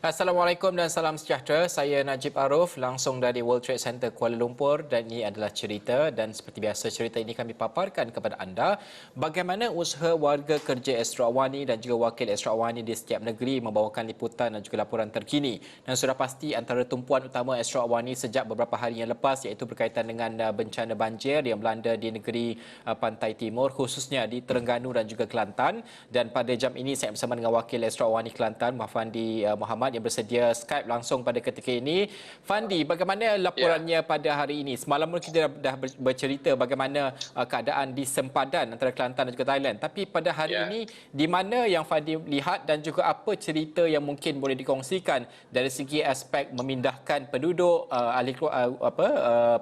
Assalamualaikum dan salam sejahtera. Saya Najib Aruf langsung dari World Trade Center Kuala Lumpur dan ini adalah cerita dan seperti biasa cerita ini kami paparkan kepada anda bagaimana usaha warga kerja Astro Awani dan juga wakil Astro Awani di setiap negeri membawakan liputan dan juga laporan terkini. Dan sudah pasti antara tumpuan utama Astro Awani sejak beberapa hari yang lepas iaitu berkaitan dengan bencana banjir yang melanda di negeri Pantai Timur khususnya di Terengganu dan juga Kelantan. Dan pada jam ini saya bersama dengan wakil Astro Awani Kelantan Fandi Muhammad yang bersedia Skype langsung pada ketika ini. Fandi, bagaimana laporannya pada hari ini? Semalam kita dah bercerita bagaimana keadaan di sempadan antara Kelantan dan juga Thailand. Tapi pada hari ini, di mana yang Fandi lihat dan juga apa cerita yang mungkin boleh dikongsikan dari segi aspek memindahkan penduduk,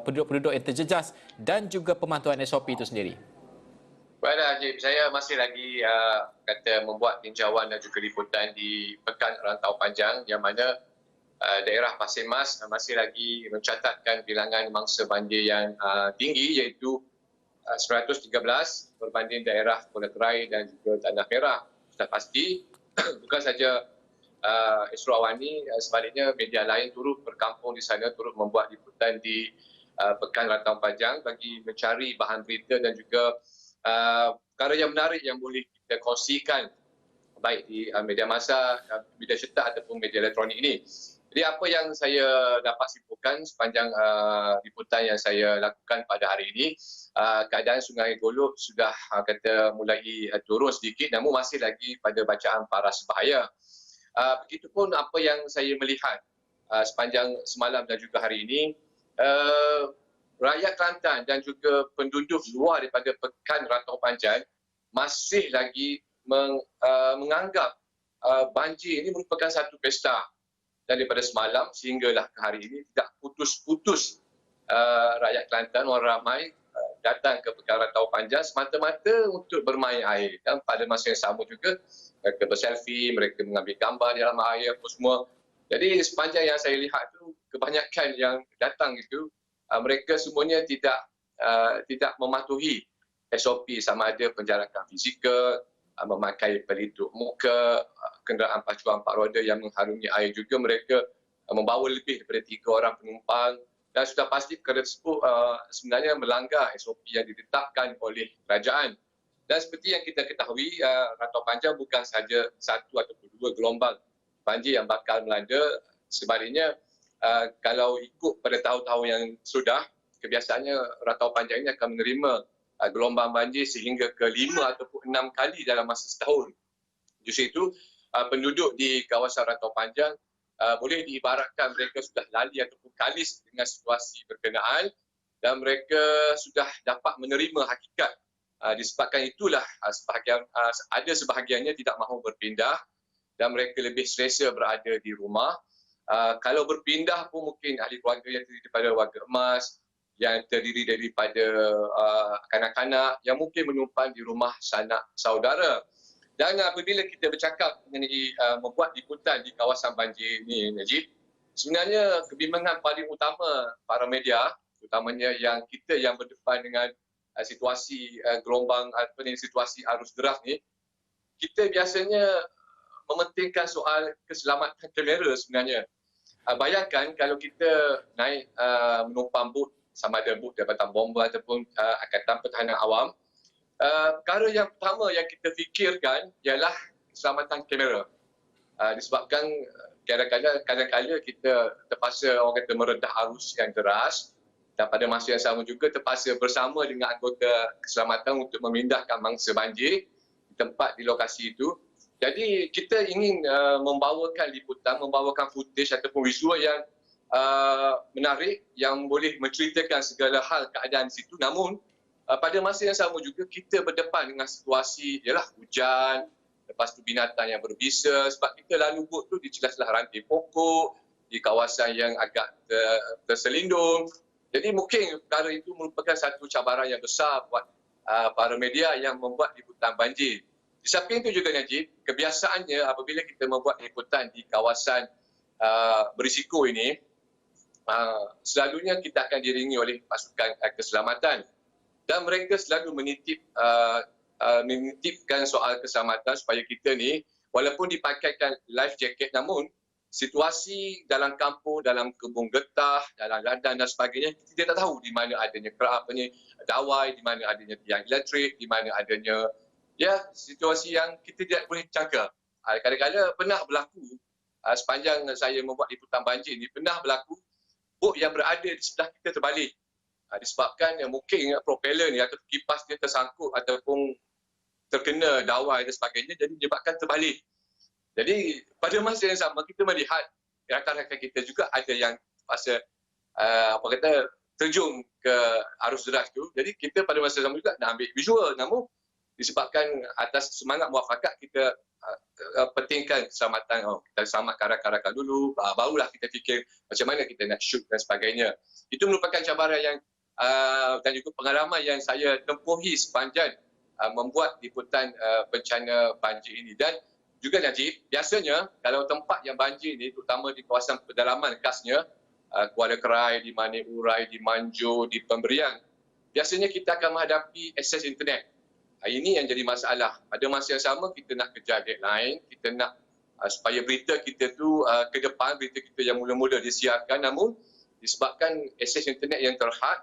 penduduk-penduduk yang terjejas dan juga pemantauan SOP itu sendiri? Baik, Najib, saya masih lagi membuat tinjauan dan juga liputan di Pekan Rantau Panjang yang mana daerah Pasir Mas masih lagi mencatatkan bilangan mangsa banjir yang tinggi iaitu 913 berbanding daerah Pulau Terai dan juga Tanah Merah. Sudah pasti bukan saja Astro Awani, sebaliknya media lain turut berkampung di sana, turut membuat liputan di Pekan Rantau Panjang bagi mencari bahan berita dan juga perkara yang menarik yang boleh kita kongsikan baik di media massa, media cetak ataupun media elektronik ini. Jadi apa yang saya dapat simpulkan sepanjang liputan yang saya lakukan pada hari ini, keadaan Sungai Golok sudah mulai turun sedikit namun masih lagi pada bacaan paras bahaya. Begitupun apa yang saya melihat sepanjang semalam dan juga hari ini, rakyat Kelantan dan juga penduduk luar daripada Pekan Rantau Panjang masih lagi menganggap banjir ini merupakan satu pesta. Dan daripada semalam sehinggalah ke hari ini tidak putus-putus rakyat Kelantan, orang ramai datang ke Pekan Rantau Panjang semata-mata untuk bermain air. Dan pada masa yang sama juga mereka berselfie, mereka mengambil gambar di dalam air apa semua. Jadi sepanjang yang saya lihat tu kebanyakan yang datang itu mereka semuanya tidak mematuhi SOP sama ada penjarakan fizikal, memakai pelitup muka, kenderaan pacuan 4 roda yang mengharungi air juga mereka membawa lebih daripada 3 orang penumpang dan sudah pasti perkara tersebut sebenarnya melanggar SOP yang ditetapkan oleh kerajaan. Dan seperti yang kita ketahui, Rantau Panjang bukan sahaja satu ataupun dua gelombang banjir yang bakal melanda, sebaliknya kalau ikut pada tahun-tahun yang sudah, kebiasaannya Rantau Panjang ini akan menerima gelombang banjir sehingga ke 5 ataupun 6 kali dalam masa setahun. Justru itu, penduduk di kawasan Rantau Panjang boleh diibaratkan mereka sudah lali ataupun kalis dengan situasi berkenaan dan mereka sudah dapat menerima hakikat. Disebabkan itulah ada sebahagiannya tidak mahu berpindah dan mereka lebih selesa berada di rumah. Kalau berpindah pun mungkin ahli keluarga yang terdiri daripada warga emas, yang terdiri daripada kanak-kanak yang mungkin menumpang di rumah sanak saudara. Dan apabila kita bercakap mengenai membuat liputan di kawasan banjir ini, Najib, sebenarnya kebimbangan paling utama para media, utamanya yang kita yang berdepan dengan situasi gelombang atau situasi arus deras ni, kita biasanya mementingkan soal keselamatan kamera sebenarnya. Bayangkan kalau kita naik menumpang bot, sama ada bot Jabatan Bomba ataupun Angkatan Pertahanan Awam, perkara yang pertama yang kita fikirkan ialah keselamatan kamera. Disebabkan kadang-kadang kita terpaksa orang kata meredah arus yang deras dan pada masa yang sama juga terpaksa bersama dengan anggota keselamatan untuk memindahkan mangsa banjir di tempat di lokasi itu. Jadi kita ingin membawakan liputan, membawakan footage ataupun visual yang menarik yang boleh menceritakan segala hal keadaan di situ. Namun pada masa yang sama juga kita berdepan dengan situasi ialah hujan, lepas tu binatang yang berbisa sebab kita lalu bot tu di celah-celah ranting pokok, di kawasan yang agak terselindung. Jadi mungkin perkara itu merupakan satu cabaran yang besar buat para media yang membuat liputan banjir. Di samping itu juga Najib, kebiasaannya apabila kita membuat liputan di kawasan berisiko ini, selalunya kita akan diiringi oleh pasukan keselamatan dan mereka selalu menitipkan soal keselamatan supaya kita ni walaupun dipakaikan life jacket namun situasi dalam kampung, dalam kebun getah, dalam ladang dan sebagainya, kita tak tahu di mana adanya dawai, di mana adanya tiang elektrik, di mana adanya situasi yang kita tidak boleh jangka. Kadang-kadang pernah berlaku sepanjang saya membuat liputan banjir ni, pernah berlaku bot yang berada di sebelah kita terbalik. Disebabkan mungkin propeller ni atau kipas dia tersangkut ataupun terkena dawai dan sebagainya, jadi menyebabkan terbalik. Jadi pada masa yang sama kita melihat rakan-rakan kita juga ada yang terpaksa terjun ke arus deras tu. Jadi kita pada masa sama juga nak ambil visual, namun disebabkan atas semangat muafakat kita pentingkan keselamatan. Kita selamatkan rakan-rakan dulu, barulah kita fikir macam mana kita nak shoot dan sebagainya. Itu merupakan cabaran yang dan juga pengalaman yang saya tempuhi sepanjang membuat liputan bencana banjir ini. Dan juga Najib, biasanya kalau tempat yang banjir ni, terutama di kawasan pedalaman khasnya, Kuala Kerai, di Manik Urai, di Manjur, di Pemberian, biasanya kita akan menghadapi akses internet. Ini yang jadi masalah. Pada masa yang sama kita nak kejar deadline, kita nak supaya berita kita tu ke depan, berita kita yang mula-mula disiarkan, namun disebabkan akses internet yang terhad,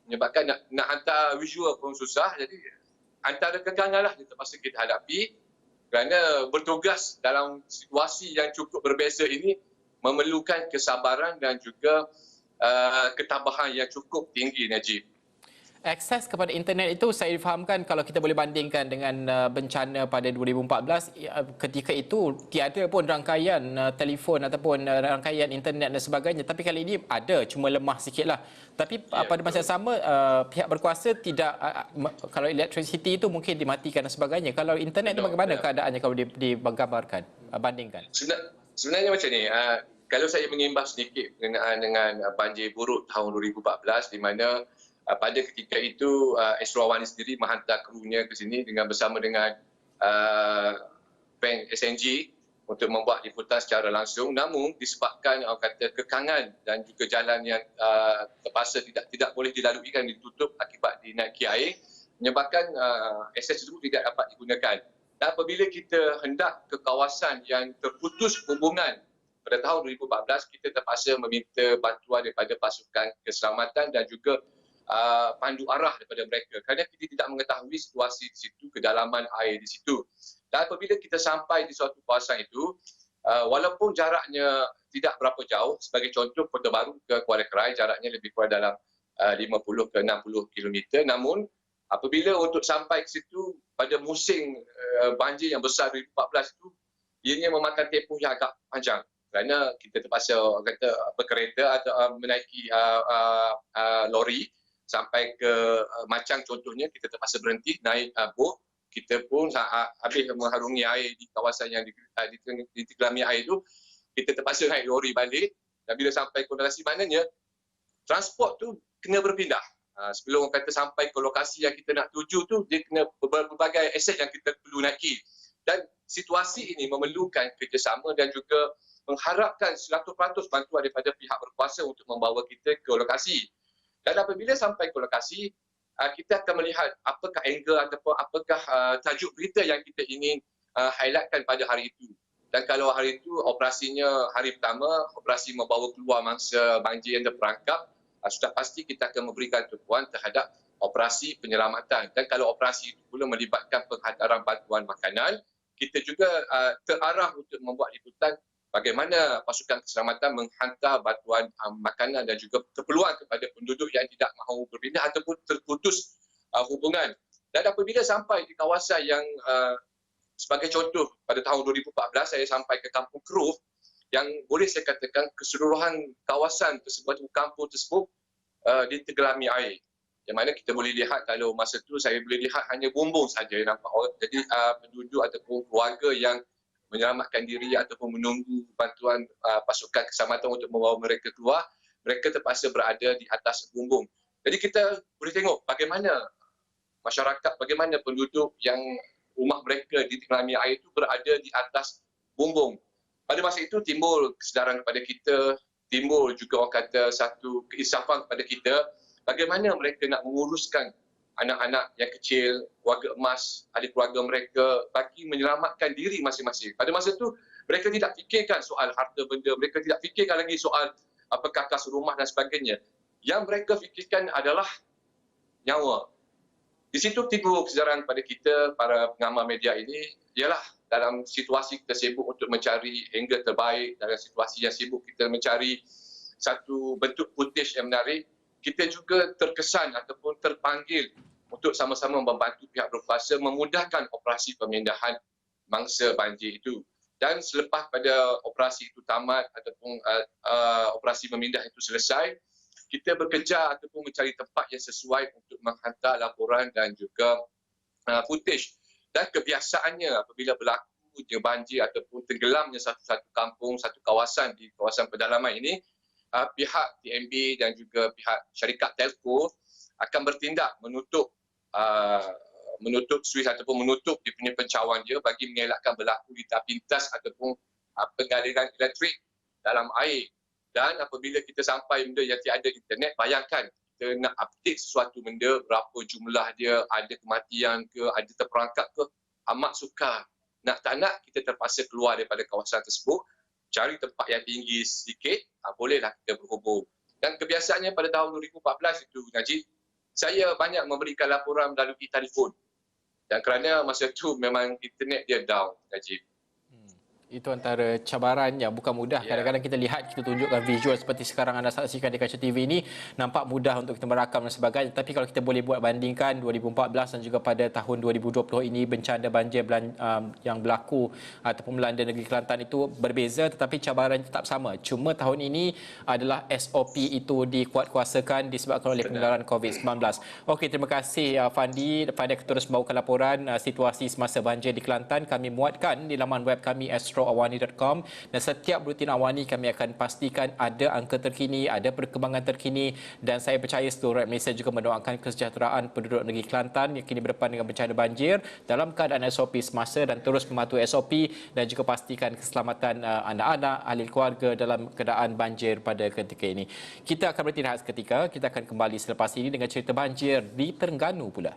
menyebabkan nak hantar visual pun susah. Jadi antara kekangan lah yang terpaksa kita hadapi, kerana bertugas dalam situasi yang cukup berbeza ini memerlukan kesabaran dan juga ketabahan yang cukup tinggi, Najib. Akses kepada internet itu saya fahamkan kalau kita boleh bandingkan dengan bencana pada 2014, ketika itu tiada pun rangkaian telefon ataupun rangkaian internet dan sebagainya. Tapi kali ini ada, cuma lemah sikitlah. Tapi pada masa yang sama pihak berkuasa tidak, kalau electricity itu mungkin dimatikan dan sebagainya. Kalau internet itu bagaimana keadaannya kalau digambarkan, bandingkan? Sebenarnya macam ni, kalau saya mengimbas sedikit berkenaan dengan banjir buruk tahun 2014 di mana pada ketika itu Astro Awani sendiri menghantar krunya ke sini bersama dengan bank SNG untuk membuat liputan secara langsung. Namun disebabkan kekangan dan juga jalan yang terpaksa tidak boleh dilalui kan ditutup akibat dinaiki air, menyebabkan akses tersebut tidak dapat digunakan. Dan apabila kita hendak ke kawasan yang terputus hubungan pada tahun 2014, kita terpaksa meminta bantuan daripada pasukan keselamatan dan juga pandu arah daripada mereka kerana kita tidak mengetahui situasi di situ, kedalaman air di situ. Dan apabila kita sampai di suatu kawasan itu, walaupun jaraknya tidak berapa jauh, sebagai contoh Kota Baru ke Kuala Kerai jaraknya lebih kurang dalam 50 ke 60 km, namun apabila untuk sampai ke situ pada musim banjir yang besar 2014 itu, ianya memakan tempoh yang agak panjang kerana kita terpaksa berkereta atau menaiki lori sampai ke Macang contohnya, kita terpaksa berhenti naik bot. Kita pun habis mengharungi air di kawasan yang ditegelami air itu, kita terpaksa naik lori balik. Dan bila sampai ke lokasi, maknanya transport tu kena berpindah. Sebelum kata sampai ke lokasi yang kita nak tuju tu, dia kena berbagai aset yang kita perlu naiki. Dan situasi ini memerlukan kerjasama dan juga mengharapkan 100% bantuan daripada pihak berkuasa untuk membawa kita ke lokasi. Dan apabila sampai ke lokasi, kita akan melihat apakah angle ataupun apakah tajuk berita yang kita ingin highlightkan pada hari itu. Dan kalau hari itu operasinya hari pertama, operasi membawa keluar mangsa banjir yang terperangkap, sudah pasti kita akan memberikan tumpuan terhadap operasi penyelamatan. Dan kalau operasi itu pula melibatkan penghantaran bantuan makanan, kita juga terarah untuk membuat liputan bagaimana pasukan keselamatan menghantar bantuan makanan dan juga keperluan kepada penduduk yang tidak mahu berpindah ataupun terputus hubungan. Dan apabila sampai di kawasan yang sebagai contoh pada tahun 2014 saya sampai ke Kampung Keruh yang boleh saya katakan keseluruhan kawasan tersebut, kampung tersebut ditegelami air. Yang mana kita boleh lihat kalau masa itu saya boleh lihat hanya bumbung saja nampak orang. Jadi penduduk ataupun keluarga yang menyelamatkan diri ataupun menunggu bantuan pasukan keselamatan untuk membawa mereka keluar, mereka terpaksa berada di atas bumbung. Jadi kita boleh tengok bagaimana masyarakat, bagaimana penduduk yang rumah mereka ditegelami air itu berada di atas bumbung. Pada masa itu timbul kesedaran kepada kita, timbul juga orang kata satu keinsafan kepada kita, bagaimana mereka nak menguruskan anak-anak yang kecil, keluarga emas, ahli keluarga mereka bagi menyelamatkan diri masing-masing. Pada masa itu, mereka tidak fikirkan soal harta benda, mereka tidak fikirkan lagi soal apakah kas rumah dan sebagainya. Yang mereka fikirkan adalah nyawa. Di situ timbul kesedaran pada kita, para pengamal media ini, ialah dalam situasi kita sibuk untuk mencari angle terbaik, dalam situasi yang sibuk kita mencari satu bentuk footage yang menarik, kita juga terkesan ataupun terpanggil untuk sama-sama membantu pihak berkuasa memudahkan operasi pemindahan mangsa banjir itu. Dan selepas pada operasi itu tamat ataupun operasi memindah itu selesai, kita bekerja ataupun mencari tempat yang sesuai untuk menghantar laporan dan juga footage. Dan kebiasaannya apabila berlakunya banjir ataupun tenggelamnya satu kampung, satu kawasan di kawasan pedalaman ini, pihak TNB dan juga pihak syarikat telco akan bertindak menutup suis ataupun menutup dia punya pencawan dia bagi mengelakkan berlaku di pintas ataupun pengaliran elektrik dalam air. Dan apabila kita sampai benda yang tiada internet, bayangkan kita nak update sesuatu benda, berapa jumlah dia, ada kematian ke, ada terperangkap ke, amat sukar. Nak tak nak, kita terpaksa keluar daripada kawasan tersebut, cari tempat yang tinggi sedikit, bolehlah kita berhubung. Dan kebiasaannya pada tahun 2014 itu, Najib, saya banyak memberikan laporan melalui telefon. Dan kerana masa itu memang internet dia down, Najib. Itu antara cabaran yang bukan mudah. Kadang-kadang kita lihat, kita tunjukkan visual seperti sekarang anda saksikan di kaca TV ini, nampak mudah untuk kita merakam dan sebagainya. Tapi kalau kita boleh buat bandingkan 2014 dan juga pada tahun 2020 ini, bencana banjir yang berlaku ataupun melanda negeri Kelantan itu berbeza, tetapi cabaran tetap sama. Cuma tahun ini adalah SOP itu dikuatkuasakan disebabkan oleh penularan COVID-19. Okey, terima kasih Fandi. Fandi akan terus membawakan laporan situasi semasa banjir di Kelantan. Kami muatkan di laman web kami astroawani.com, dan setiap rutin Awani kami akan pastikan ada angka terkini, ada perkembangan terkini, dan saya percaya seluruh rakyat Malaysia juga mendoakan kesejahteraan penduduk negeri Kelantan yang kini berdepan dengan bencana banjir dalam keadaan SOP semasa dan terus mematuhi SOP, dan juga pastikan keselamatan anak-anak, ahli keluarga dalam keadaan banjir pada ketika ini. Kita akan berhenti rehat seketika, kita akan kembali selepas ini dengan cerita banjir di Terengganu pula.